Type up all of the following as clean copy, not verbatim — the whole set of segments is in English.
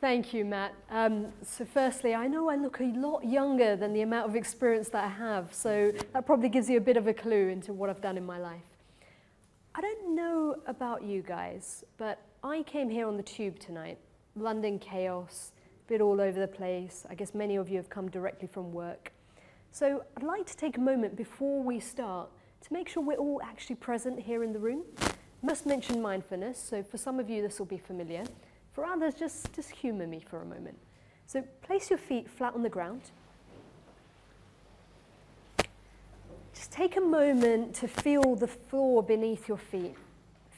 Thank you, Matt. So firstly, I know I look a lot younger than the amount of experience that I have, so that probably gives you a bit of a clue into what I've done in my life. I don't know about you guys, but I came here on the tube tonight. London chaos, a bit all over the place. I guess many of you have come directly from work. So I'd like to take a moment before we start to make sure we're all actually present here in the room. I must mention mindfulness, so for some of you this will be familiar. For others, just humour me for a moment. So place your feet flat on the ground. Just take a moment to feel the floor beneath your feet.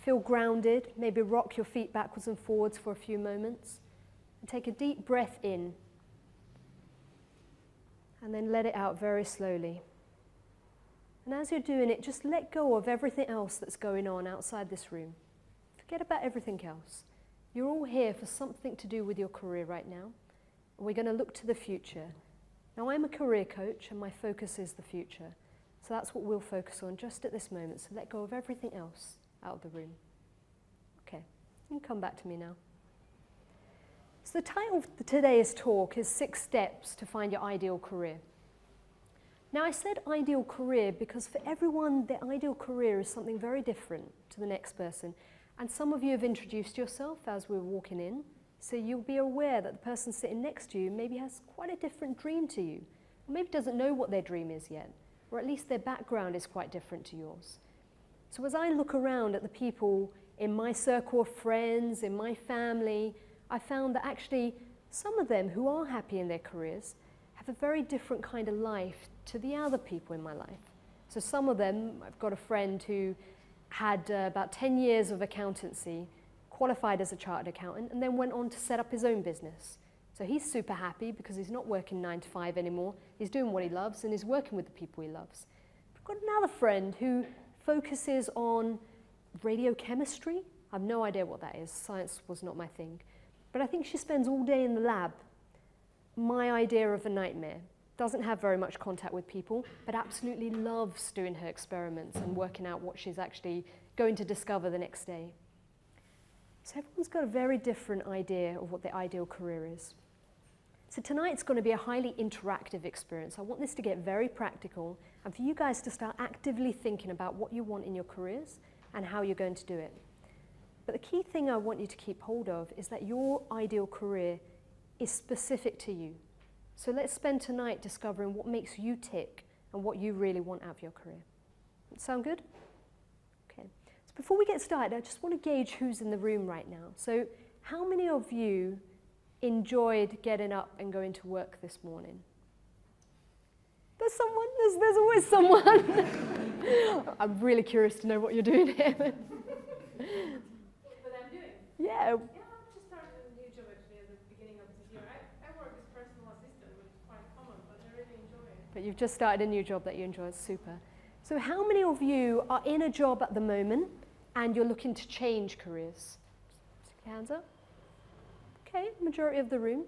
Feel grounded, maybe rock your feet backwards and forwards for a few moments. And take a deep breath in. And then let it out very slowly. And as you're doing it, just let go of everything else that's going on outside this room. Forget about everything else. You're all here for something to do with your career right now. And we're going to look to the future. Now, I'm a career coach, and my focus is the future. So that's what we'll focus on just at this moment. So let go of everything else out of the room. Okay, you can come back to me now. So the title of today's talk is 6 Steps to Find Your Ideal Career. Now, I said ideal career because for everyone, the ideal career is something very different to the next person. And some of you have introduced yourself as we were walking in, so you'll be aware that the person sitting next to you maybe has quite a different dream to you, or maybe doesn't know what their dream is yet, or at least their background is quite different to yours. So as I look around at the people in my circle of friends, in my family, I found that actually some of them who are happy in their careers have a very different kind of life to the other people in my life. So some of them, I've got a friend who had about 10 years of accountancy, qualified as a chartered accountant, and then went on to set up his own business. So he's super happy because he's not working 9 to 5 anymore. He's doing what he loves and he's working with the people he loves. I've got another friend who focuses on radiochemistry. I have no idea what that is. Science was not my thing. But I think she spends all day in the lab. My idea of a nightmare. Doesn't have very much contact with people, but absolutely loves doing her experiments and working out what she's actually going to discover the next day. So everyone's got a very different idea of what their ideal career is. So tonight's going to be a highly interactive experience. I want this to get very practical and for you guys to start actively thinking about what you want in your careers and how you're going to do it. But the key thing I want you to keep hold of is that your ideal career is specific to you. So let's spend tonight discovering what makes you tick and what you really want out of your career. Sound good? Okay. So before we get started, I just want to gauge who's in the room right now. So how many of you enjoyed getting up and going to work this morning? There's someone, there's always someone. I'm really curious to know what you're doing here. What I'm doing? Yeah. But you've just started a new job that you enjoy. It's super. So how many of you are in a job at the moment and you're looking to change careers? Stick your hands up. Okay, majority of the room.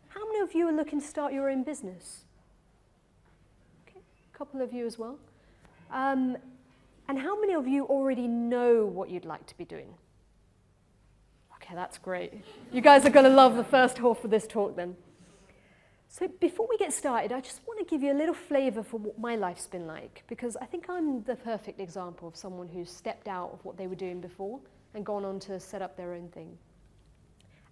How many of you are looking to start your own business? Okay, a couple of you as well. And how many of you already know what you'd like to be doing? Okay, that's great. You guys are going to love the first half of this talk then. So before we get started, I just want to give you a little flavour for what my life's been like, because I think I'm the perfect example of someone who's stepped out of what they were doing before and gone on to set up their own thing.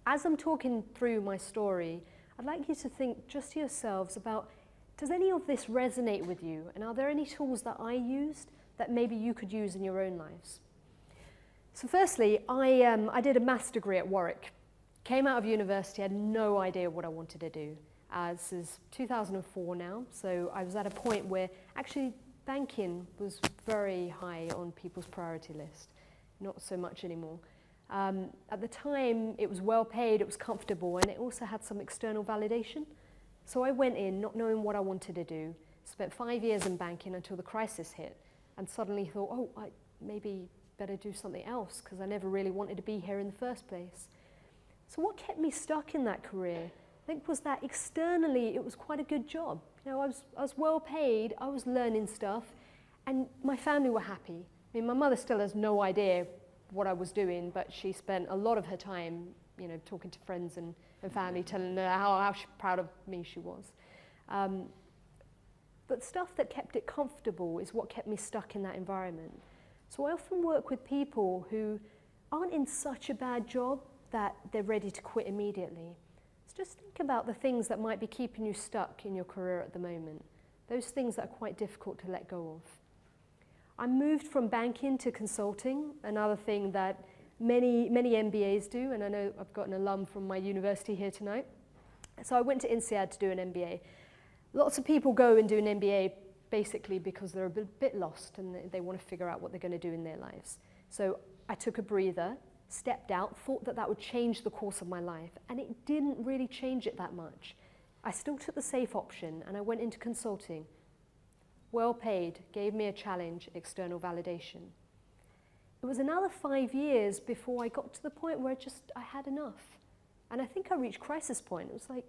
As I'm talking through my story, I'd like you to think just to yourselves about, does any of this resonate with you? And are there any tools that I used that maybe you could use in your own lives? So firstly, I did a maths degree at Warwick. Came out of university, had no idea what I wanted to do. This is 2004 now, so I was at a point where actually banking was very high on people's priority list, not so much anymore. At the time, it was well paid, it was comfortable, and it also had some external validation. So I went in not knowing what I wanted to do, spent 5 years in banking until the crisis hit, and suddenly thought, oh, I maybe better do something else, because I never really wanted to be here in the first place. So what kept me stuck in that career, I think, was that externally it was quite a good job. You know, I was well paid, I was learning stuff, and my family were happy. I mean, my mother still has no idea what I was doing, but she spent a lot of her time, talking to friends and family, telling her how proud of me she was. But stuff that kept it comfortable is what kept me stuck in that environment. So I often work with people who aren't in such a bad job that they're ready to quit immediately. So just think about the things that might be keeping you stuck in your career at the moment. Those things that are quite difficult to let go of. I moved from banking to consulting, another thing that many MBAs do, and I know I've got an alum from my university here tonight. So I went to INSEAD to do an MBA. Lots of people go and do an MBA basically because they're a bit lost and they want to figure out what they're going to do in their lives. So I took a breather, stepped out, thought that would change the course of my life, and it didn't really change it that much. I still took the safe option and I went into consulting. Well paid, gave me a challenge, external validation. It was another 5 years before I got to the point where I had enough. And I think I reached crisis point. It was like,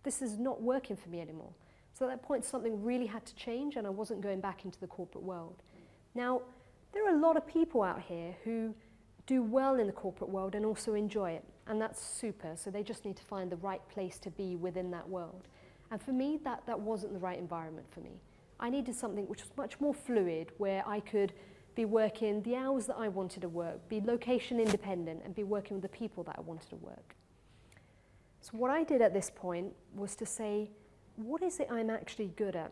this is not working for me anymore. So at that point, something really had to change and I wasn't going back into the corporate world. Now, there are a lot of people out here who do well in the corporate world and also enjoy it. And that's super. So they just need to find the right place to be within that world. And for me, that wasn't the right environment for me. I needed something which was much more fluid, where I could be working the hours that I wanted to work, be location independent, and be working with the people that I wanted to work. So what I did at this point was to say, what is it I'm actually good at?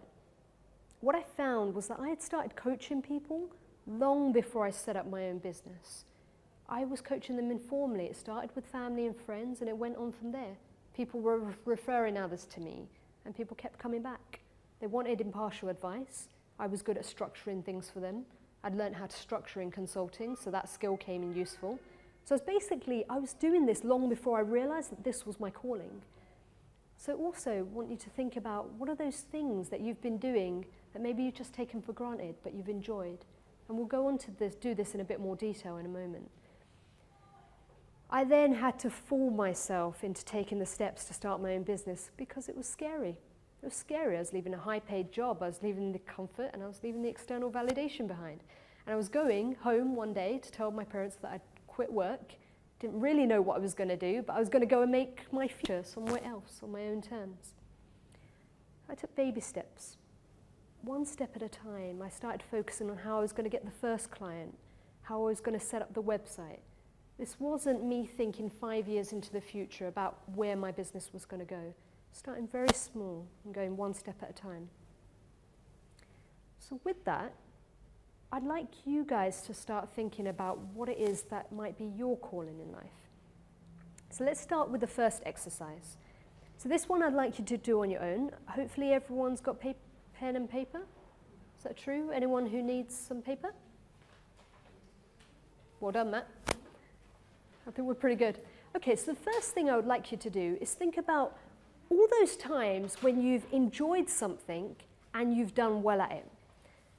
What I found was that I had started coaching people long before I set up my own business. I was coaching them informally. It started with family and friends, and it went on from there. People were referring others to me, and people kept coming back. They wanted impartial advice. I was good at structuring things for them. I'd learned how to structure in consulting, so that skill came in useful. So it's basically, I was doing this long before I realized that this was my calling. So also want you to think about, what are those things that you've been doing that maybe you've just taken for granted, but you've enjoyed? And we'll go on to do this in a bit more detail in a moment. I then had to fool myself into taking the steps to start my own business because it was scary. It was scary. I was leaving a high-paid job, I was leaving the comfort, and I was leaving the external validation behind. And I was going home one day to tell my parents that I'd quit work. Didn't really know what I was going to do, but I was going to go and make my future somewhere else on my own terms. I took baby steps. One step at a time, I started focusing on how I was going to get the first client, how I was going to set up the website. This wasn't me thinking 5 years into the future about where my business was going to go. Starting very small and going one step at a time. So with that, I'd like you guys to start thinking about what it is that might be your calling in life. So let's start with the first exercise. So this one I'd like you to do on your own. Hopefully everyone's got pen and paper. Is that true? Anyone who needs some paper? Well done, Matt. I think we're pretty good. Okay, so the first thing I would like you to do is think about all those times when you've enjoyed something and you've done well at it.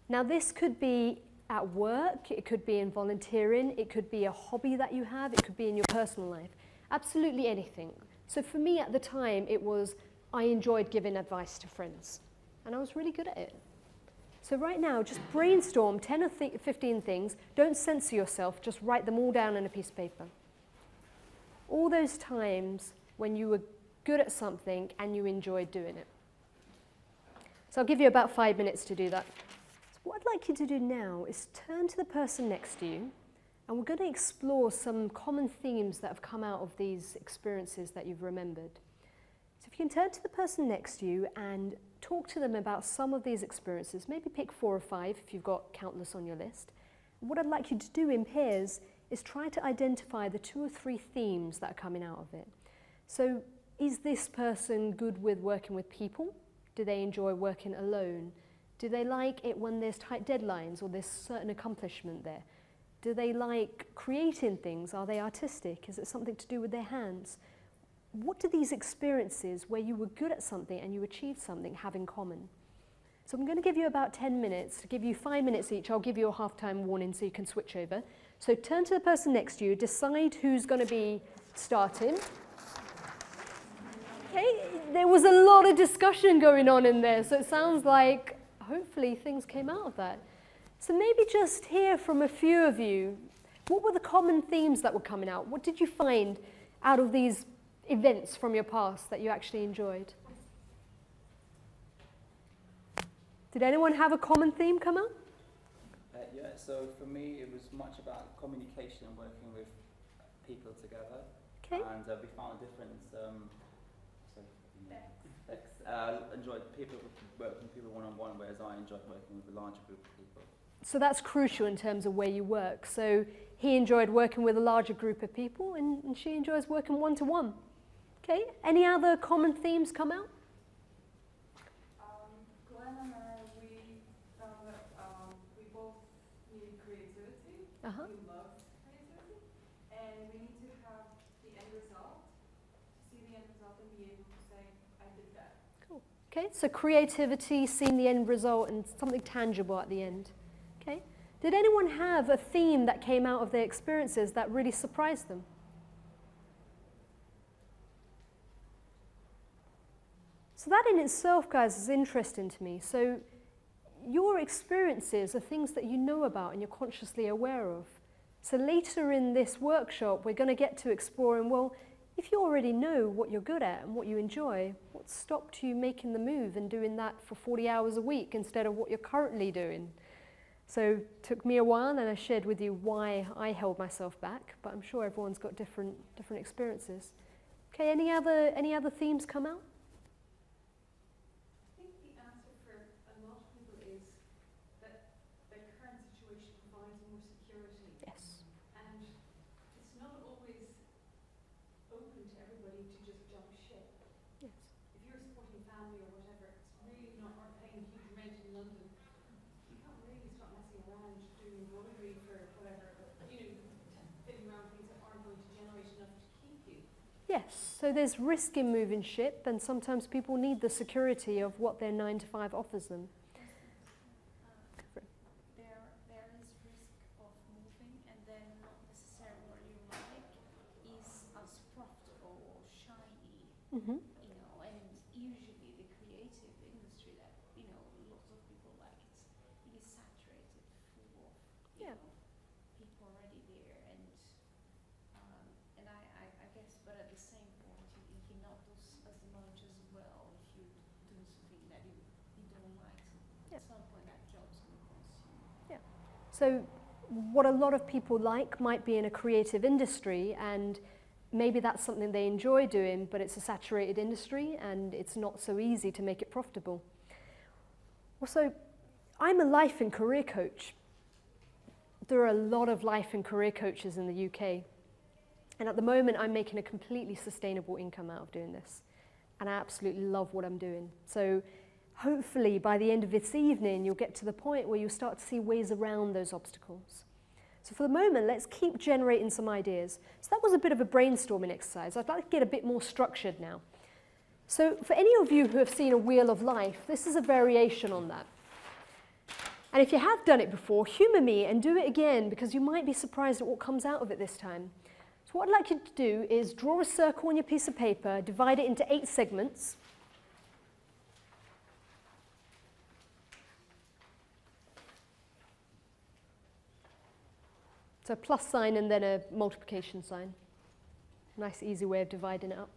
Now this could be at work, it could be in volunteering, it could be a hobby that you have, it could be in your personal life, absolutely anything. So for me at the time, it was I enjoyed giving advice to friends and I was really good at it. So right now, just brainstorm 10 or 15 things, don't censor yourself, just write them all down on a piece of paper. All those times when you were good at something and you enjoyed doing it. So I'll give you about 5 minutes to do that. So what I'd like you to do now is turn to the person next to you, and we're going to explore some common themes that have come out of these experiences that you've remembered. So if you can turn to the person next to you and talk to them about some of these experiences, maybe pick 4 or 5 if you've got countless on your list. And what I'd like you to do in pairs is try to identify the 2 or 3 themes that are coming out of it. So is this person good with working with people? Do they enjoy working alone? Do they like it when there's tight deadlines or there's certain accomplishment there? Do they like creating things? Are they artistic? Is it something to do with their hands? What do these experiences where you were good at something and you achieved something have in common? So I'm going to give you about 10 minutes, to give you 5 minutes each. I'll give you a half-time warning so you can switch over. So turn to the person next to you, decide who's going to be starting. Okay, there was a lot of discussion going on in there, so it sounds like hopefully things came out of that. So maybe just hear from a few of you What were the common themes that were coming out? What did you find out of these events from your past that you actually enjoyed? Did anyone have a common theme come out? Yeah, so for me it was much about communication and working with people together. Okay. And we found a difference. Enjoyed working with people one-on-one, whereas I enjoyed working with a larger group of people. So that's crucial in terms of where you work. So he enjoyed working with a larger group of people and she enjoys working one-to-one. Okay, any other common themes come out? Glenn and I, we found that we both need creativity. Uh-huh. We love creativity. And we need to have the end result, to see the end result and be able to say, I did that. Cool. Okay, so creativity, seeing the end result and something tangible at the end. Okay. Did anyone have a theme that came out of their experiences that really surprised them? So that in itself, guys, is interesting to me. So your experiences are things that you know about and you're consciously aware of. So later in this workshop, we're going to get to exploring, well, if you already know what you're good at and what you enjoy, what stopped you making the move and doing that for 40 hours a week instead of what you're currently doing? So it took me a while, and I shared with you why I held myself back, but I'm sure everyone's got different experiences. Okay, any other themes come out? I think the answer for a lot of people is that their current situation provides more security. Yes. And it's not always open to everybody to just jump ship. Yes. If you're supporting family or whatever, it's really not worth paying huge rent in London. You can't really start messing around doing embroidery for whatever, fitting around things that aren't going to generate enough to keep you. Yes, so there's risk in moving ship, and sometimes people need the security of what their 9 to 5 offers them. There is risk of moving and then not necessarily what you like is as profitable or shiny, Mm-hmm. and usually the creative industry that, lots of people like, it is saturated full of, Yeah. people already there and I guess, but at the same point you cannot do as much as well if you do something that you don't like. So Yeah. at some point that job's going to consume. So what a lot of people like might be in a creative industry, and maybe that's something they enjoy doing, but it's a saturated industry and it's not so easy to make it profitable. Also, I'm a life and career coach. There are a lot of life and career coaches in the UK. And at the moment, I'm making a completely sustainable income out of doing this. And I absolutely love what I'm doing. So hopefully by the end of this evening, you'll get to the point where you'll start to see ways around those obstacles. So for the moment, let's keep generating some ideas. So that was a bit of a brainstorming exercise. I'd like to get a bit more structured now. So for any of you who have seen a wheel of life, this is a variation on that. And if you have done it before, humour me and do it again, because you might be surprised at what comes out of it this time. So what I'd like you to do is draw a circle on your piece of paper, divide it into 8 segments. So a plus sign and then a multiplication sign. Nice, easy way of dividing it up.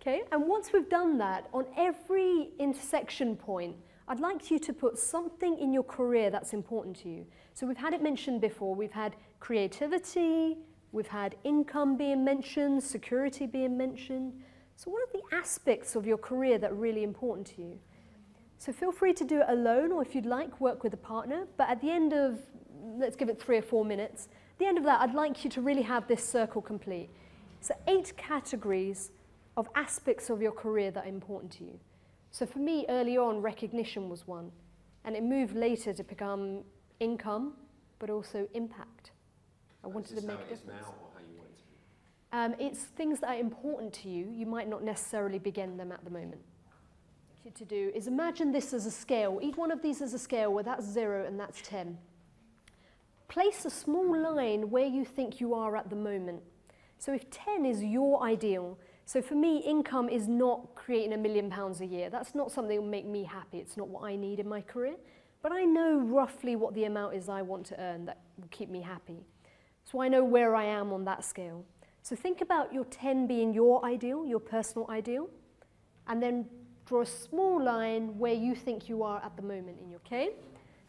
Okay, and once we've done that, on every intersection point, I'd like you to put something in your career that's important to you. So we've had it mentioned before. We've had creativity, we've had income being mentioned, security being mentioned. So what are the aspects of your career that are really important to you? So feel free to do it alone, or if you'd like, work with a partner. But at the end of, let's give it 3 or 4 minutes, at the end of that, I'd like you to really have this circle complete. So 8 categories of aspects of your career that are important to you. So for me, early on, recognition was one, and it moved later to become income, but also impact. I wanted to make a difference. Now, or how you want it to be? It's things that are important to you. You might not necessarily begin them at the moment. What you to do is imagine this as a scale. Each one of these is a scale where that's 0 and that's 10. Place a small line where you think you are at the moment. So if 10 is your ideal, So for me, income is not creating £1 million a year. That's not something that will make me happy. It's not what I need in my career. But I know roughly what the amount is I want to earn that will keep me happy. So I know where I am on that scale. So think about your 10 being your ideal, your personal ideal, and then draw a small line where you think you are at the moment in your, okay?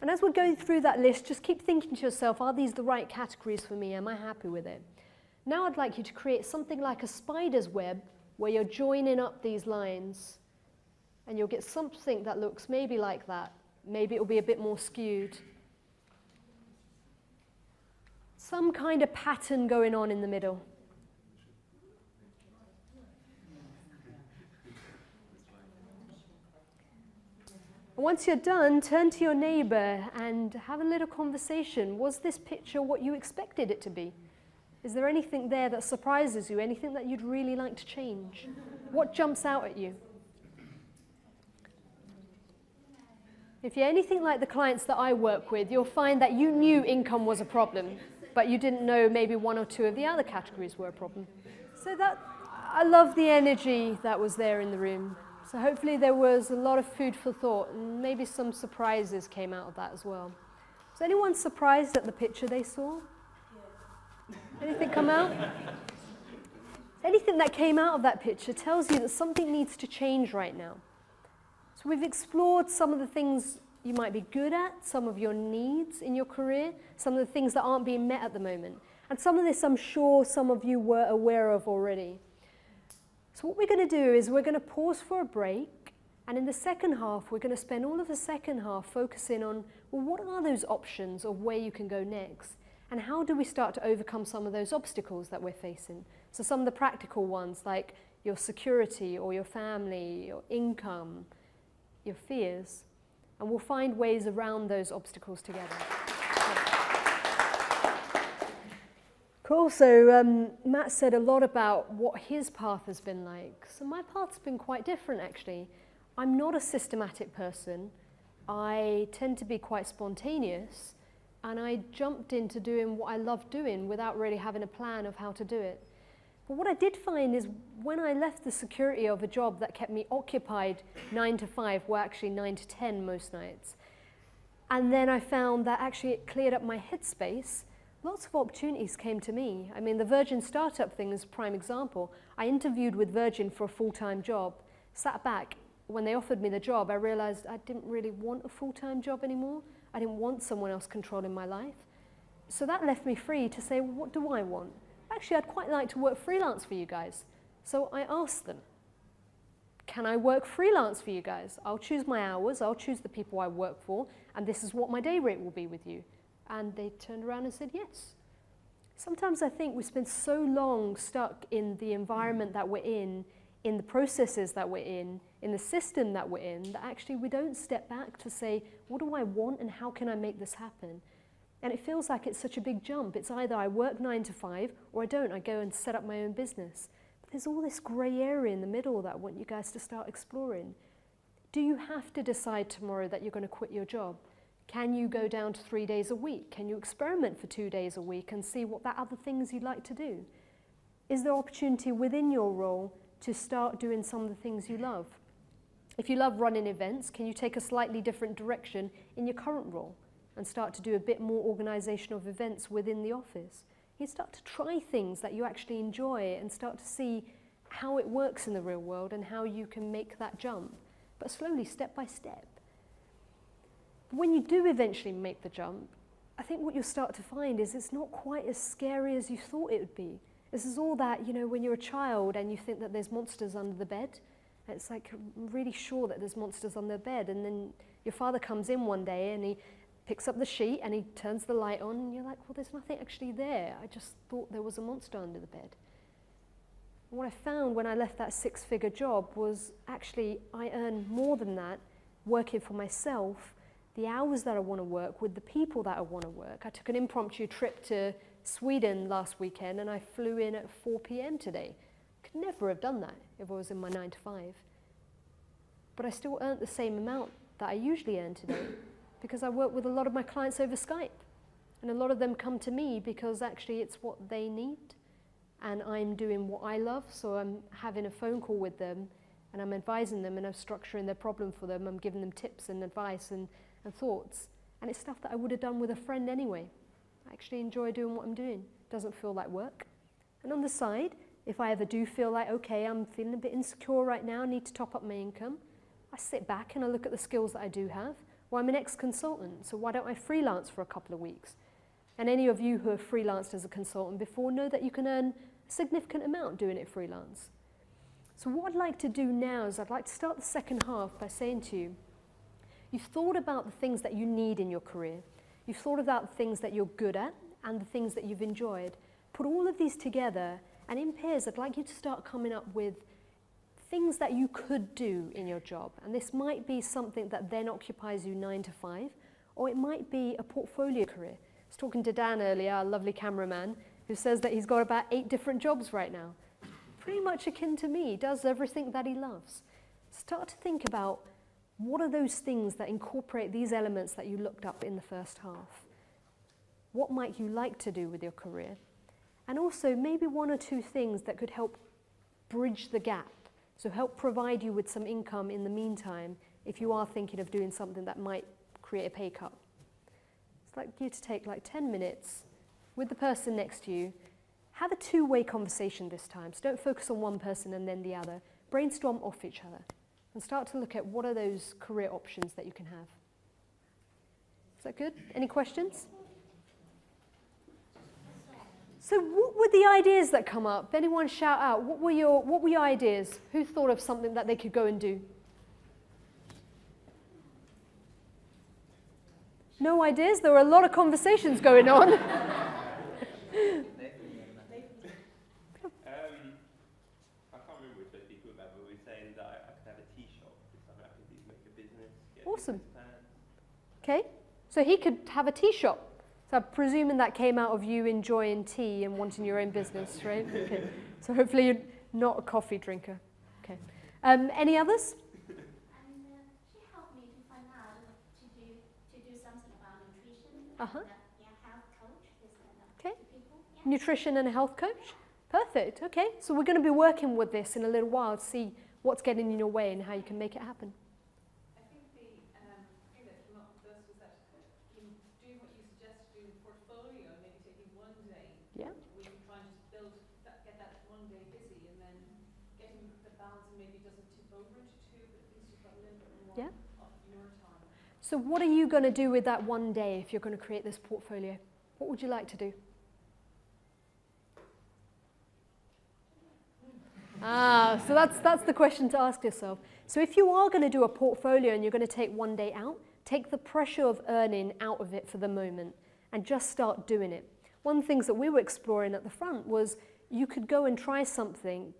And as we're going through that list, just keep thinking to yourself, are these the right categories for me? Am I happy with it? Now I'd like you to create something like a spider's web where you're joining up these lines, and you'll get something that looks maybe like that. Maybe it'll be a bit more skewed. Some kind of pattern going on in the middle. And once you're done, turn to your neighbour and have a little conversation. Was this picture what you expected it to be? Is there anything there that surprises you? Anything that you'd really like to change? What jumps out at you? If you're anything like the clients that I work with, you'll find that you knew income was a problem, but you didn't know maybe one or two of the other categories were a problem. So I love the energy that was there in the room. So hopefully there was a lot of food for thought, and maybe some surprises came out of that as well. Was anyone surprised at the picture they saw? Anything come out? Anything that came out of that picture tells you that something needs to change right now. So we've explored some of the things you might be good at, some of your needs in your career, some of the things that aren't being met at the moment. And some of this I'm sure some of you were aware of already. So what we're going to do is we're going to pause for a break, and in the second half we're going to spend all of the second half focusing on, well, what are those options of where you can go next? And how do we start to overcome some of those obstacles that we're facing? So some of the practical ones like your security or your family, your income, your fears, and we'll find ways around those obstacles together. Cool, so Matt said a lot about what his path has been like. So my path's been quite different actually. I'm not a systematic person. I tend to be quite spontaneous, and I jumped into doing what I love doing without really having a plan of how to do it. But what I did find is when I left the security of a job that kept me occupied 9 to 5, well actually 9 to 10 most nights, and then I found that actually it cleared up my headspace, lots of opportunities came to me. I mean, the Virgin startup thing is a prime example. I interviewed with Virgin for a full-time job, sat back. When they offered me the job, I realized I didn't really want a full-time job anymore. I didn't want someone else controlling my life. So that left me free to say, well, what do I want? Actually, I'd quite like to work freelance for you guys. So I asked them, can I work freelance for you guys? I'll choose my hours, I'll choose the people I work for, and this is what my day rate will be with you. And they turned around and said yes. Sometimes I think we spend so long stuck in the environment that we're in the processes that we're in the system that we're in, that actually we don't step back to say, what do I want and how can I make this happen? And it feels like it's such a big jump. It's either I work 9 to 5 or I don't. I go and set up my own business. But there's all this grey area in the middle that I want you guys to start exploring. Do you have to decide tomorrow that you're going to quit your job? Can you go down to 3 days a week? Can you experiment for 2 days a week and see what that other things you'd like to do? Is there opportunity within your role to start doing some of the things you love? If you love running events, can you take a slightly different direction in your current role and start to do a bit more organisation of events within the office? You start to try things that you actually enjoy and start to see how it works in the real world and how you can make that jump, but slowly, step by step. But when you do eventually make the jump, I think what you'll start to find is it's not quite as scary as you thought it would be. This is all that, you know, when you're a child and you think that there's monsters under the bed, it's like I'm really sure that there's monsters on the bed, and then your father comes in one day and he picks up the sheet and he turns the light on and you're like, well, there's nothing actually there. I just thought there was a monster under the bed. And what I found when I left that 6-figure job was actually I earn more than that working for myself, the hours that I want to work with the people that I want to work. I took an impromptu trip to Sweden last weekend and I flew in at 4 p.m. today. Could never have done that if I was in my 9 to 5. But I still earned the same amount that I usually earn today because I work with a lot of my clients over Skype. And a lot of them come to me because actually it's what they need and I'm doing what I love, so I'm having a phone call with them and I'm advising them and I'm structuring their problem for them, I'm giving them tips and advice and thoughts, and it's stuff that I would have done with a friend anyway. I actually enjoy doing what I'm doing. It doesn't feel like work. And on the side, if I ever do feel like, okay, I'm feeling a bit insecure right now, I need to top up my income, I sit back and I look at the skills that I do have. Well, I'm an ex-consultant, so why don't I freelance for a couple of weeks? And any of you who have freelanced as a consultant before know that you can earn a significant amount doing it freelance. So what I'd like to do now is I'd like to start the second half by saying to you, you've thought about the things that you need in your career. You've thought about the things that you're good at and the things that you've enjoyed. Put all of these together, and in pairs, I'd like you to start coming up with things that you could do in your job. And this might be something that then occupies you 9 to 5, or it might be a portfolio career. I was talking to Dan earlier, our lovely cameraman, who says that he's got about 8 different jobs right now. Pretty much akin to me, he does everything that he loves. Start to think about what are those things that incorporate these elements that you looked up in the first half. What might you like to do with your career? And also maybe 1 or 2 things that could help bridge the gap. So help provide you with some income in the meantime if you are thinking of doing something that might create a pay cut. It's like you to take like 10 minutes with the person next to you. Have a 2-way conversation this time. So don't focus on one person and then the other. Brainstorm off each other and start to look at what are those career options that you can have. Is that good? Any questions? So what were the ideas that come up? Anyone shout out? What were your ideas? Who thought of something that they could go and do? No ideas? There were a lot of conversations going on. I can't remember which of people remember, but we were saying that I could have a tea shop. It's something I could do to make a business. Get Awesome. plans. Okay, so he could have a tea shop. So I'm presuming that came out of you enjoying tea and wanting your own business, right? Okay. So hopefully you're not a coffee drinker. Okay. Any others? She helped me to find out to do something about nutrition. Uh-huh. Health coach. This kind of Okay. people. Yeah. Nutrition and a health coach? Perfect, okay. So we're going to be working with this in a little while to see what's getting in your way and how you can make it happen. I think the thing that came up with us was that in doing what you suggested, doing the portfolio, maybe taking one day, Yeah. we can try and just build that, get that one day busy, and then getting the balance and maybe doesn't tip over into 2, but at least you've got a little bit more Yeah. of your time. So what are you going to do with that one day if you're going to create this portfolio? What would you like to do? So that's the question to ask yourself. So if you are going to do a portfolio and you're going to take one day out, take the pressure of earning out of it for the moment and just start doing it. One of the things that we were exploring at the front was you could go and try something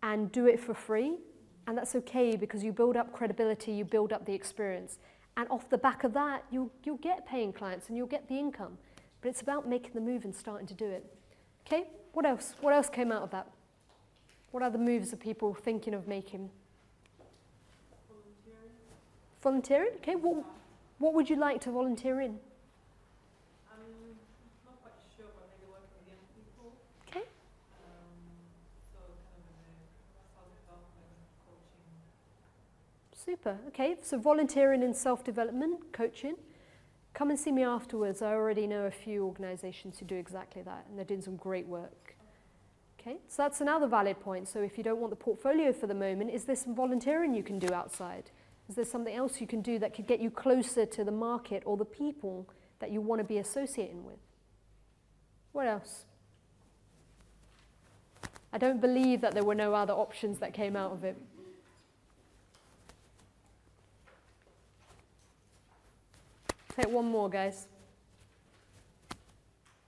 and do it for free, and that's okay because you build up credibility, you build up the experience. And off the back of that, you'll get paying clients and you'll get the income. But it's about making the move and starting to do it. Okay, what else? What else came out of that? What other moves are people thinking of making? Volunteering? Okay, what would you like to volunteer in? I'm not quite sure, but maybe working with young people. Okay, So kind of in the self-development, coaching. super. Okay, so volunteering in self-development, coaching. Come and see me afterwards. I already know a few organisations who do exactly that, and they're doing some great work. Okay, so that's another valid point. So if you don't want the portfolio for the moment, is there some volunteering you can do outside? Is there something else you can do that could get you closer to the market or the people that you want to be associating with? What else? I don't believe that there were no other options that came out of it. Take one more, guys.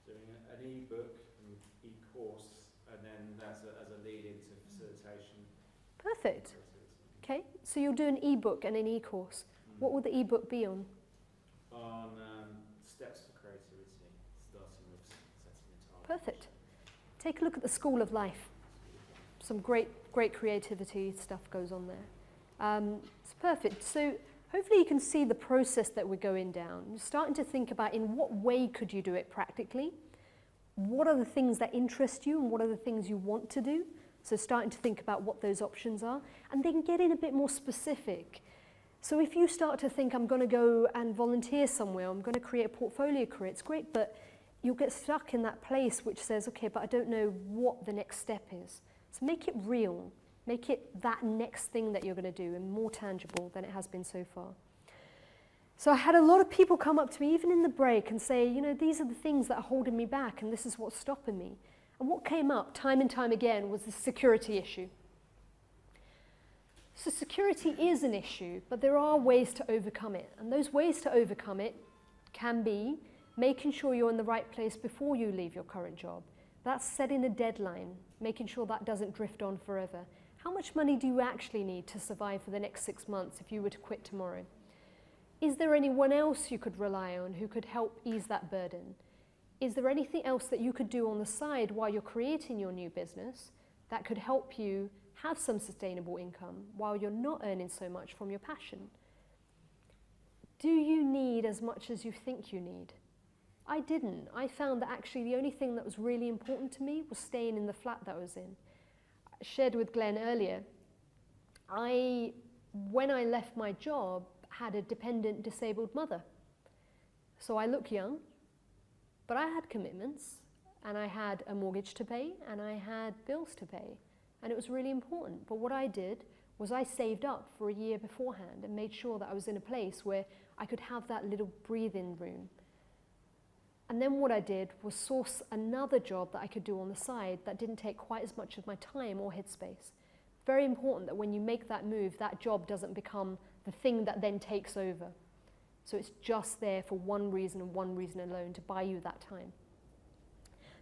Doing an e-book, an e-course, and then as a lead into facilitation. Perfect. Okay, so you'll do an e-book and an e-course. What will the e-book be on? On steps for creativity, starting with setting a target. Perfect. Take a look at the School of Life. Some great creativity stuff goes on there. It's perfect. So hopefully you can see the process that we're going down. You're starting to think about in what way could you do it practically? what are the things that interest you and what are the things you want to do? So starting to think about what those options are, and then getting a bit more specific. So if you start to think, I'm going to go and volunteer somewhere, I'm going to create a portfolio career, it's great, but you'll get stuck in that place which says, okay, but I don't know what the next step is. So make it real. Make it that next thing that you're going to do and more tangible than it has been so far. So I had a lot of people come up to me, even in the break, and say, you know, these are the things that are holding me back and this is what's stopping me. And what came up time and time again was the security issue. So security is an issue, but there are ways to overcome it. And those ways to overcome it can be making sure you're in the right place before you leave your current job. That's setting a deadline, making sure that doesn't drift on forever. How much money do you actually need to survive for the next 6 months if you were to quit tomorrow? Is there anyone else you could rely on who could help ease that burden? Is there anything else that you could do on the side while you're creating your new business that could help you have some sustainable income while you're not earning so much from your passion? Do you need as much as you think you need? I didn't. I found that actually the only thing that was really important to me was staying in the flat that I was in. I shared with Glenn earlier, when I left my job, had a dependent disabled mother. So I look young, but I had commitments, and I had a mortgage to pay, and I had bills to pay. And it was really important. But what I did was I saved up for a year beforehand and made sure that I was in a place where I could have that little breathing room. And then what I did was source another job that I could do on the side that didn't take quite as much of my time or headspace. Very important that when you make that move, that job doesn't become the thing that then takes over. So it's just there for one reason and one reason alone, to buy you that time.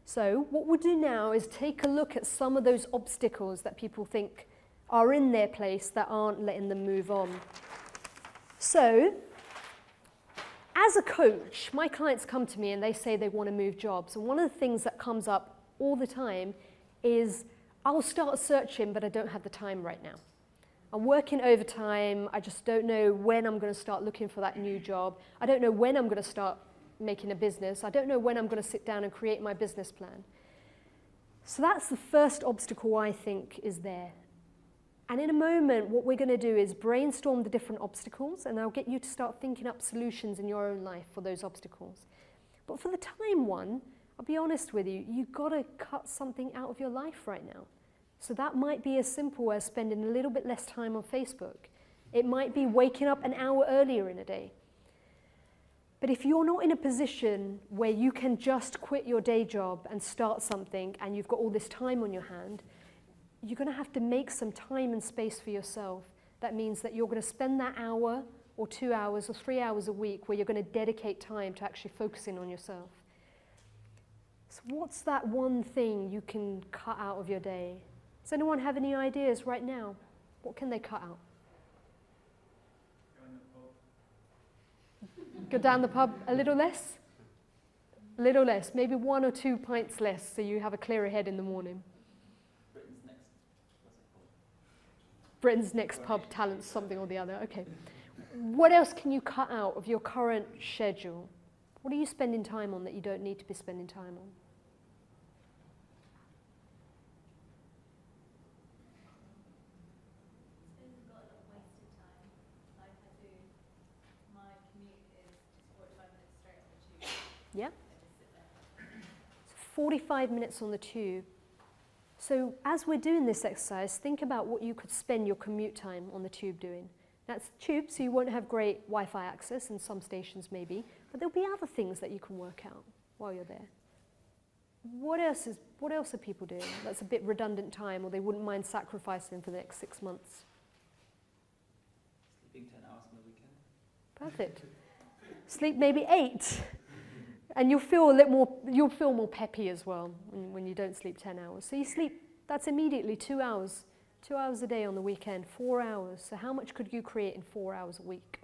So what we'll do now is take a look at some of those obstacles that people think are in their place that aren't letting them move on. So, as a coach, my clients come to me and they say they want to move jobs. And one of the things that comes up all the time is, I'll start searching, but I don't have the time right now. I'm working overtime. I just don't know when I'm going to start looking for that new job. I don't know when I'm going to start making a business. I don't know when I'm going to sit down and create my business plan. So that's the first obstacle I think is there. And in a moment, what we're going to do is brainstorm the different obstacles, and I'll get you to start thinking up solutions in your own life for those obstacles. But for the time one, I'll be honest with you, you've got to cut something out of your life right now. So that might be as simple as spending a little bit less time on Facebook. It might be waking up an hour earlier in a day. But if you're not in a position where you can just quit your day job and start something and you've got all this time on your hand, you're going to have to make some time and space for yourself. That means that you're going to spend that hour or 2 hours or 3 hours a week where you're going to dedicate time to actually focusing on yourself. So what's that one thing you can cut out of your day? Does anyone have any ideas right now? What can they cut out? Go down the pub a little less? A little less, maybe 1 or 2 pints less so you have a clearer head in the morning. Britain's next pub talent, something or the other. Okay. What else can you cut out of your current schedule? What are you spending time on that you don't need to be spending time on? We've got a lot of wasted time. Like I do, my commute is just 45 minutes straight on the tube. Yeah? I just sit there. 45 minutes on the tube. So as we're doing this exercise, think about what you could spend your commute time on the tube doing. That's the tube, so you won't have great Wi-Fi access, and some stations maybe, but there'll be other things that you can work out while you're there. What else are people doing that's a bit redundant time, or they wouldn't mind sacrificing for the next 6 months? Sleeping 10 hours on the weekend. Perfect. Sleep maybe 8. And you'll feel more peppy as well when you don't sleep 10 hours. So you sleep, that's immediately 2 hours. 2 hours a day on the weekend, 4 hours. So how much could you create in 4 hours a week?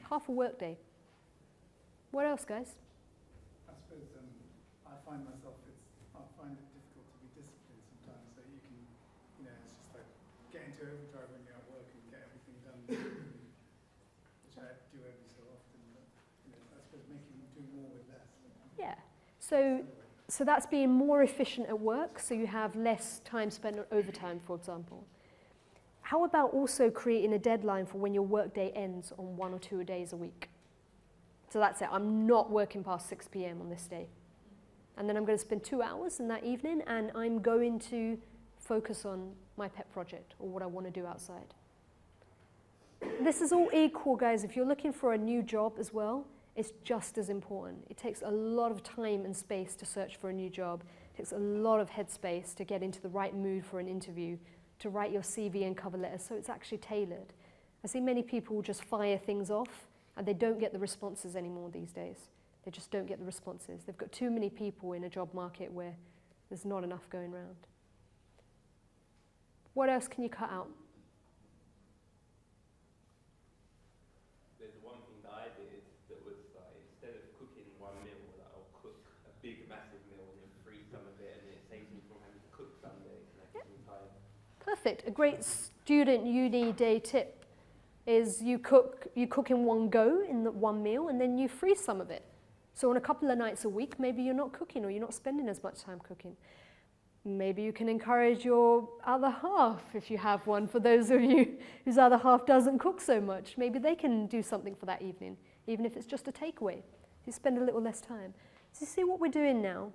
Half a work day. What else, guys? I suppose I find it difficult to be disciplined sometimes. So you can, it's just like get into overdrive when you're at work and get everything done, which I do every so often. But I suppose do more with less. Yeah. So So that's being more efficient at work, so you have less time spent on overtime, for example. How about also creating a deadline for when your workday ends on 1 or 2 days a week? So that's it. I'm not working past 6 p.m. on this day. And then I'm going to spend 2 hours in that evening, and I'm going to focus on my pet project or what I want to do outside. This is all equal, guys. If you're looking for a new job as well, it's just as important. It takes a lot of time and space to search for a new job. It takes a lot of headspace to get into the right mood for an interview, to write your CV and cover letter, so it's actually tailored. I see many people just fire things off, and they don't get the responses anymore these days. They just don't get the responses. They've got too many people in a job market where there's not enough going around. What else can you cut out? There's one thing that I did that was like, instead of cooking one meal, like, I'll cook a big, massive meal and then freeze some of it, and it saves me from having to cook Sundays and that gives me time. Perfect. A great student uni day tip is you cook in one go in the one meal, and then you freeze some of it. So on a couple of nights a week, maybe you're not cooking or you're not spending as much time cooking. Maybe you can encourage your other half, if you have one, for those of you whose other half doesn't cook so much. Maybe they can do something for that evening, even if it's just a takeaway. You spend a little less time. So you see what we're doing now?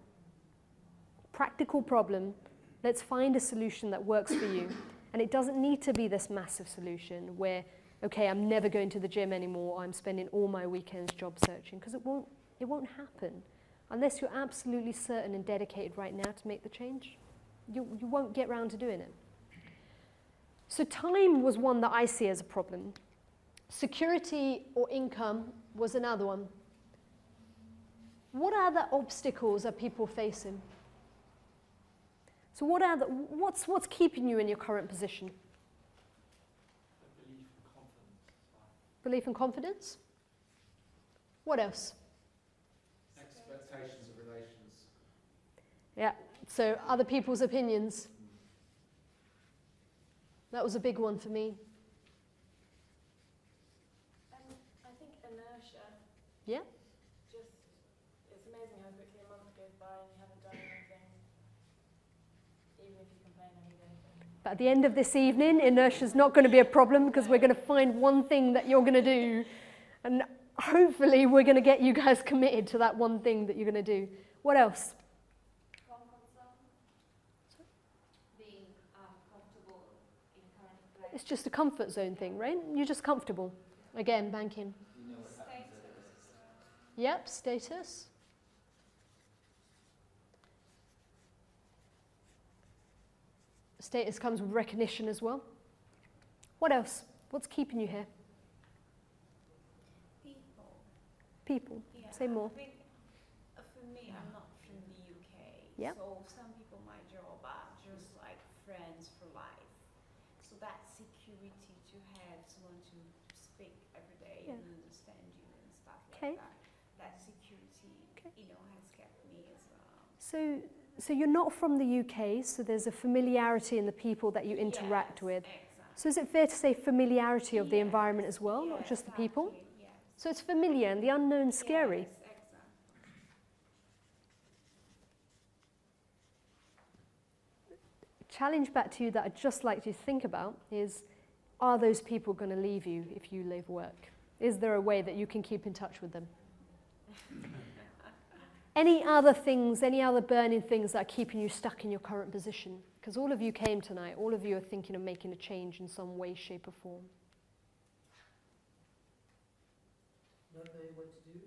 Practical problem. Let's find a solution that works for you. And it doesn't need to be this massive solution where, okay, I'm never going to the gym anymore, I'm spending all my weekends job searching, because it won't happen. Unless you're absolutely certain and dedicated right now to make the change, you won't get round to doing it. So time was one that I see as a problem. Security or income was another one. What other obstacles are people facing? So what's keeping you in your current position? Belief and confidence. Belief and confidence? What else? Expectations of relations. Yeah, so other people's opinions. That was a big one for me. I think inertia. Yeah? Just, it's amazing how quickly a month goes by and you haven't done anything, even if you complain every day. But at the end of this evening, inertia's not going to be a problem because we're going to find one thing that you're going to do, and hopefully we're going to get you guys committed to that one thing that you're going to do. What else? Comfort zone. Being comfortable in current place. It's just a comfort zone thing, right? You're just comfortable. Again, banking. You know what happens at it. Yep, status. Status comes with recognition as well. What else? What's keeping you here? People. People. Yeah, Say more. I think, for me, I'm not from the UK. Yep. So some people might job are just like friends for life. So that security to have someone to speak every day Yeah. and understand you and stuff Okay. like that. That security, Okay. has kept me as well. So you're not from the UK, so there's a familiarity in the people that you interact Yes, with. Exactly. So is it fair to say familiarity of the Yes, environment as well, not yes, just the people? exactly, yes. So it's familiar and the unknown scary. Yes, exactly. Challenge back to you that I'd just like you to think about is, are those people going to leave you if you leave work? Is there a way that you can keep in touch with them? Any other things, any other burning things that are keeping you stuck in your current position? Because all of you came tonight, all of you are thinking of making a change in some way, shape or form. Not knowing what to do.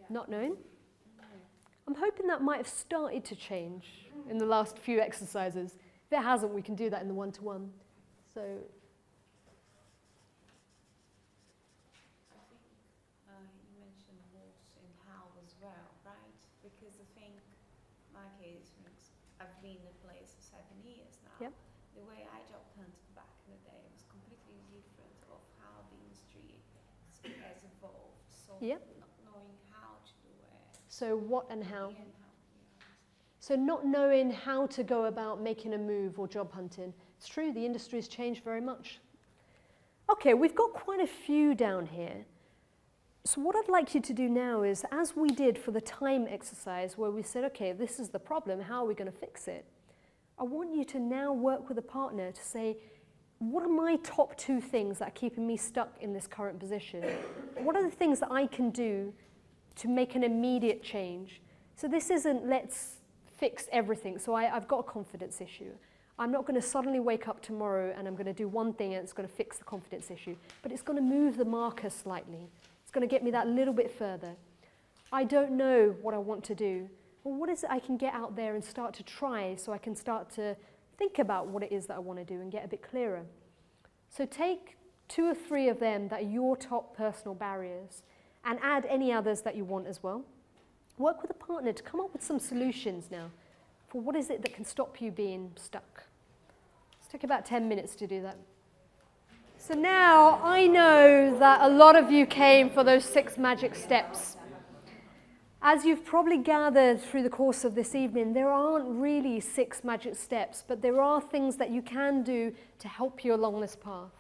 Not knowing? I'm hoping that might have started to change in the last few exercises. If it hasn't, we can do that in the one-to-one. So, I think you mentioned what and how as well, right? Because I think my case, I've been in a place for 7 years now. Yep. The way I job hunted back in the day was completely different of how the industry has evolved. So Yep. not knowing how to do it. so what and how? Yeah, So not knowing how to go about making a move or job hunting. It's true, the industry has changed very much. Okay, we've got quite a few down here. So what I'd like you to do now is, as we did for the time exercise, where we said, okay, this is the problem, how are we going to fix it? I want you to now work with a partner to say, what are my top 2 things that are keeping me stuck in this current position? What are the things that I can do to make an immediate change? So this isn't let's fix everything. So I've got a confidence issue. I'm not going to suddenly wake up tomorrow and I'm going to do one thing and it's going to fix the confidence issue, but it's going to move the marker slightly. It's going to get me that little bit further. I don't know what I want to do. Well, what is it I can get out there and start to try so I can start to think about what it is that I want to do and get a bit clearer? So take 2 or 3 of them that are your top personal barriers and add any others that you want as well. Work with a partner to come up with some solutions now for what is it that can stop you being stuck. Let's take about 10 minutes to do that. So now I know that a lot of you came for those 6 magic steps. As you've probably gathered through the course of this evening, there aren't really 6 magic steps, but there are things that you can do to help you along this path.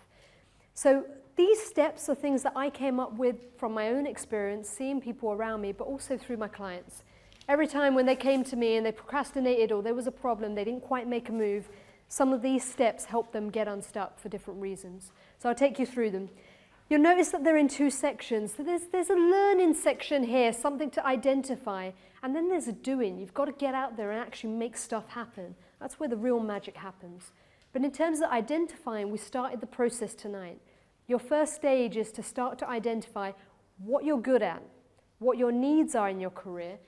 So these steps are things that I came up with from my own experience, seeing people around me, but also through my clients. Every time when they came to me and they procrastinated or there was a problem, they didn't quite make a move, some of these steps help them get unstuck for different reasons. So I'll take you through them. You'll notice that they're in 2 sections. So there's a learning section here, something to identify, and then there's a doing. You've got to get out there and actually make stuff happen. That's where the real magic happens. But in terms of identifying, we started the process tonight. Your first stage is to start to identify what you're good at, what your needs are in your career,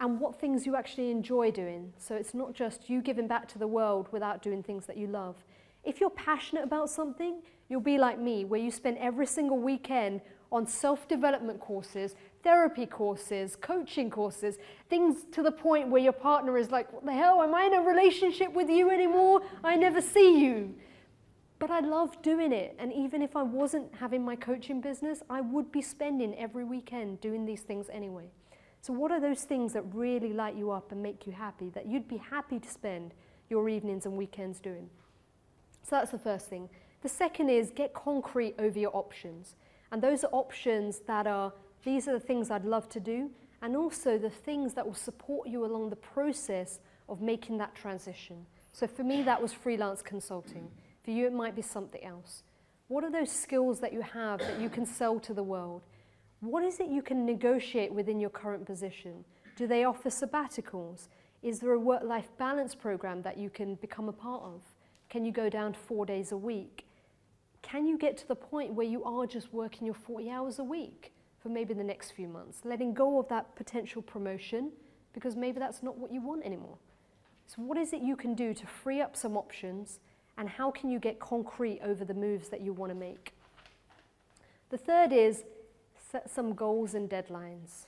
and what things you actually enjoy doing. So it's not just you giving back to the world without doing things that you love. If you're passionate about something, you'll be like me, where you spend every single weekend on self-development courses, therapy courses, coaching courses, things to the point where your partner is like, what the hell, am I in a relationship with you anymore? I never see you. But I love doing it, and even if I wasn't having my coaching business, I would be spending every weekend doing these things anyway. So what are those things that really light you up and make you happy, that you'd be happy to spend your evenings and weekends doing? So that's the first thing. The second is get concrete over your options. And those are options that are, these are the things I'd love to do, and also the things that will support you along the process of making that transition. So for me, that was freelance consulting. For you, it might be something else. What are those skills that you have that you can sell to the world? What is it you can negotiate within your current position? Do they offer sabbaticals? Is there a work-life balance program that you can become a part of? Can you go down to 4 days a week? Can you get to the point where you are just working your 40 hours a week for maybe the next few months, letting go of that potential promotion because maybe that's not what you want anymore? So what is it you can do to free up some options, and how can you get concrete over the moves that you want to make? The third is set some goals and deadlines.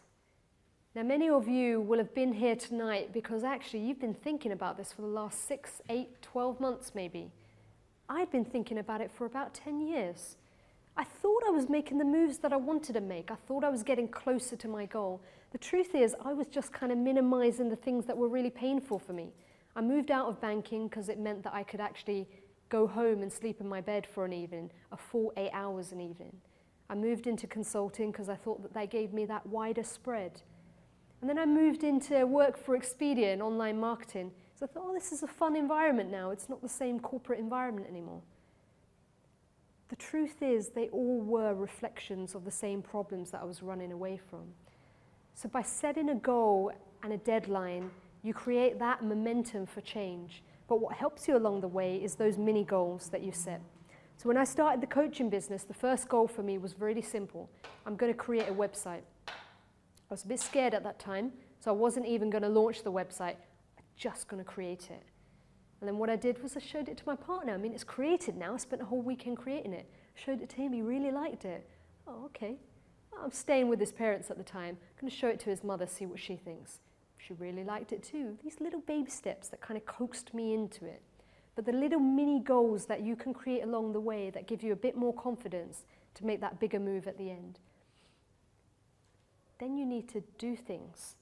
Now, many of you will have been here tonight because actually you've been thinking about this for the last 6, 8, 12 months maybe. I'd been thinking about it for about 10 years. I thought I was making the moves that I wanted to make. I thought I was getting closer to my goal. The truth is, I was just kind of minimizing the things that were really painful for me. I moved out of banking because it meant that I could actually go home and sleep in my bed for an evening, a full 8 hours an evening. I moved into consulting because I thought that they gave me that wider spread. And then I moved into work for Expedia in online marketing. So I thought, oh, this is a fun environment now. It's not the same corporate environment anymore. The truth is, they all were reflections of the same problems that I was running away from. So by setting a goal and a deadline, you create that momentum for change. But what helps you along the way is those mini goals that you set. So when I started the coaching business, the first goal for me was really simple. I'm going to create a website. I was a bit scared at that time, so I wasn't even going to launch the website. I'm just going to create it. And then what I did was I showed it to my partner. I mean, it's created now. I spent a whole weekend creating it. Showed it to him. He really liked it. Oh, okay. Well, I'm staying with his parents at the time. I'm going to show it to his mother, see what she thinks. She really liked it too. These little baby steps that kind of coaxed me into it. But the little mini goals that you can create along the way that give you a bit more confidence to make that bigger move at the end. Then you need to do things.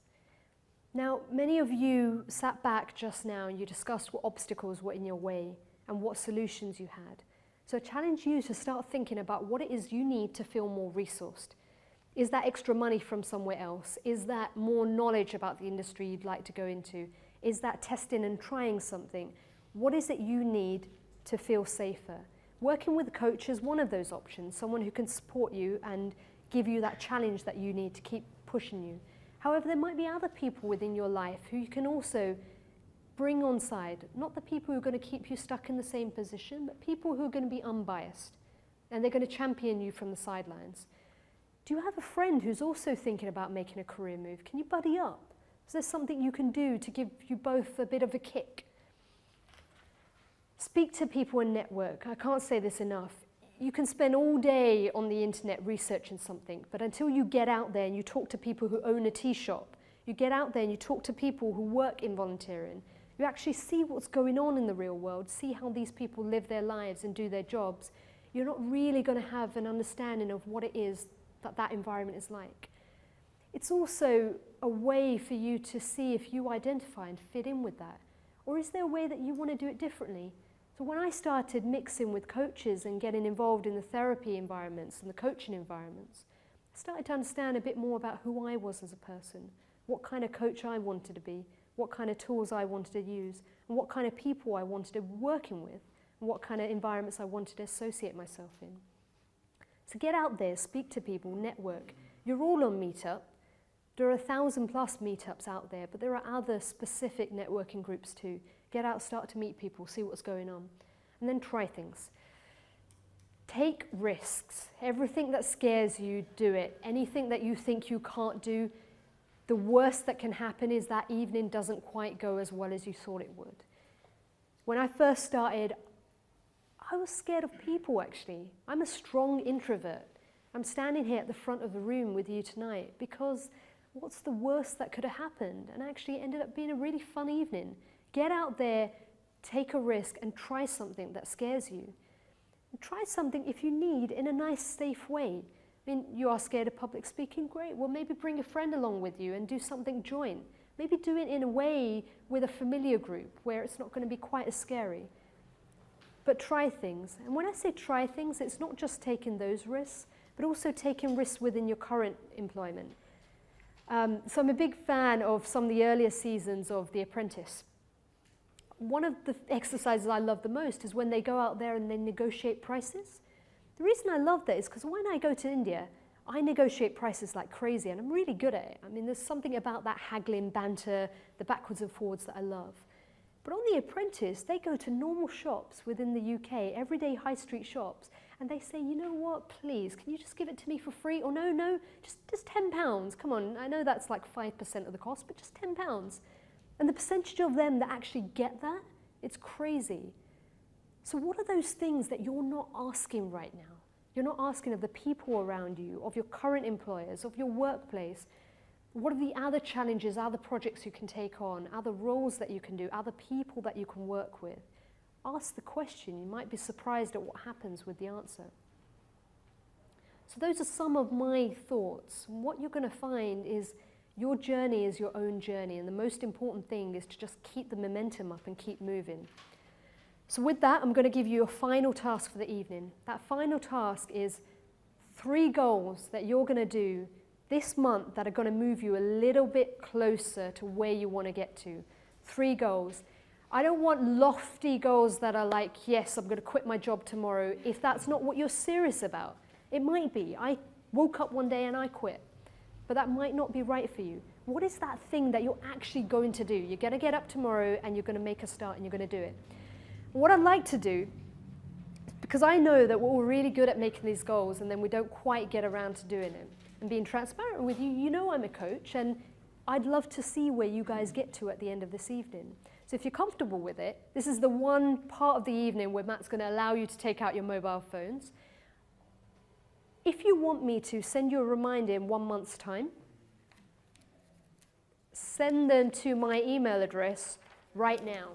Now, many of you sat back just now and you discussed what obstacles were in your way and what solutions you had. So I challenge you to start thinking about what it is you need to feel more resourced. Is that extra money from somewhere else? Is that more knowledge about the industry you'd like to go into? Is that testing and trying something? What is it you need to feel safer? Working with a coach is one of those options, someone who can support you and give you that challenge that you need to keep pushing you. However, there might be other people within your life who you can also bring on side, not the people who are going to keep you stuck in the same position, but people who are going to be unbiased and they're going to champion you from the sidelines. Do you have a friend who's also thinking about making a career move? Can you buddy up? Is there something you can do to give you both a bit of a kick? Speak to people and network. I can't say this enough. You can spend all day on the internet researching something, but until you get out there and you talk to people who own a tea shop, you get out there and you talk to people who work in volunteering, you actually see what's going on in the real world, see how these people live their lives and do their jobs, you're not really going to have an understanding of what it is that that environment is like. It's also a way for you to see if you identify and fit in with that. Or is there a way that you want to do it differently? So when I started mixing with coaches and getting involved in the therapy environments and the coaching environments, I started to understand a bit more about who I was as a person, what kind of coach I wanted to be, what kind of tools I wanted to use, and what kind of people I wanted to be working with, and what kind of environments I wanted to associate myself in. So get out there, speak to people, network. You're all on Meetup. There are 1,000+ meetups out there, but there are other specific networking groups too. Get out, start to meet people, see what's going on. And then try things. Take risks. Everything that scares you, do it. Anything that you think you can't do, the worst that can happen is that evening doesn't quite go as well as you thought it would. When I first started, I was scared of people, actually. I'm a strong introvert. I'm standing here at the front of the room with you tonight because what's the worst that could have happened? And actually it ended up being a really fun evening. Get out there, take a risk, and try something that scares you. And try something, if you need, in a nice, safe way. I mean, you are scared of public speaking? Great. Well, maybe bring a friend along with you and do something joint. Maybe do it in a way with a familiar group where it's not going to be quite as scary. But try things. And when I say try things, it's not just taking those risks, but also taking risks within your current employment. So I'm a big fan of some of the earlier seasons of The Apprentice. One of the exercises I love the most is when they go out there and they negotiate prices. The reason I love that is because when I go to India, I negotiate prices like crazy, and I'm really good at it. I mean, there's something about that haggling banter, the backwards and forwards that I love. But on The Apprentice, they go to normal shops within the UK, everyday high street shops, and they say, you know what, please, can you just give it to me for free? Or no, just £10. Come on, I know that's like 5% of the cost, but just £10. And the percentage of them that actually get that, it's crazy. So what are those things that you're not asking right now? You're not asking of the people around you, of your current employers, of your workplace. What are the other challenges, other projects you can take on, other roles that you can do, other people that you can work with? Ask the question. You might be surprised at what happens with the answer. So those are some of my thoughts. What you're going to find is your journey is your own journey, and the most important thing is to just keep the momentum up and keep moving. So with that, I'm going to give you a final task for the evening. That final task is 3 goals that you're going to do this month that are going to move you a little bit closer to where you want to get to. 3 goals. I don't want lofty goals that are like, yes, I'm going to quit my job tomorrow, if that's not what you're serious about. It might be. I woke up one day and I quit. But that might not be right for you. What is that thing that you're actually going to do? You're going to get up tomorrow and you're going to make a start and you're going to do it. What I'd like to do, because I know that we're all really good at making these goals and then we don't quite get around to doing it. And being transparent with you, you know I'm a coach and I'd love to see where you guys get to at the end of this evening. So if you're comfortable with it, this is the one part of the evening where Matt's going to allow you to take out your mobile phones. If you want me to send you a reminder in 1 month's time, send them to my email address right now.